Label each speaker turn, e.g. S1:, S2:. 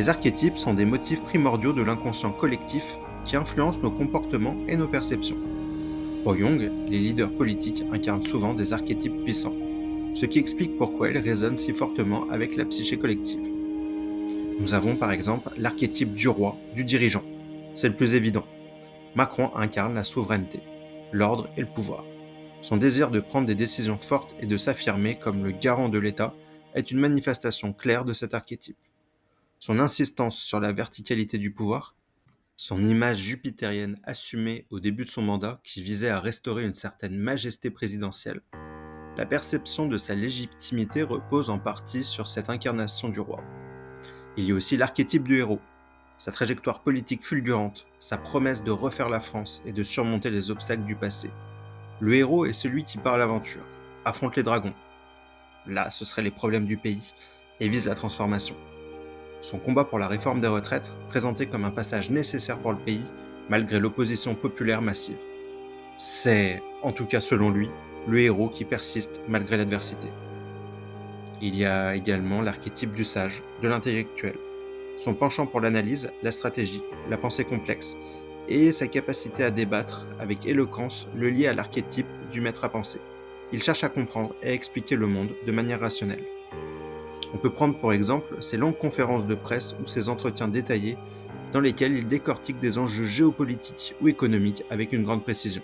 S1: Les archétypes sont des motifs primordiaux de l'inconscient collectif qui influencent nos comportements et nos perceptions. Pour Jung, les leaders politiques incarnent souvent des archétypes puissants, ce qui explique pourquoi ils résonnent si fortement avec la psyché collective. Nous avons par exemple l'archétype du roi, du dirigeant. C'est le plus évident. Macron incarne la souveraineté, l'ordre et le pouvoir. Son désir de prendre des décisions fortes et de s'affirmer comme le garant de l'État est une manifestation claire de cet archétype. Son insistance sur la verticalité du pouvoir, son image jupitérienne assumée au début de son mandat qui visait à restaurer une certaine majesté présidentielle, la perception de sa légitimité repose en partie sur cette incarnation du roi. Il y a aussi l'archétype du héros, sa trajectoire politique fulgurante, sa promesse de refaire la France et de surmonter les obstacles du passé. Le héros est celui qui part à l'aventure, affronte les dragons. Là, ce seraient les problèmes du pays, et vise la transformation. Son combat pour la réforme des retraites, présenté comme un passage nécessaire pour le pays, malgré l'opposition populaire massive. C'est, en tout cas selon lui, le héros qui persiste malgré l'adversité. Il y a également l'archétype du sage, de l'intellectuel. Son penchant pour l'analyse, la stratégie, la pensée complexe, et sa capacité à débattre avec éloquence le lie à l'archétype du maître à penser. Il cherche à comprendre et à expliquer le monde de manière rationnelle. On peut prendre pour exemple ses longues conférences de presse ou ses entretiens détaillés dans lesquels il décortique des enjeux géopolitiques ou économiques avec une grande précision.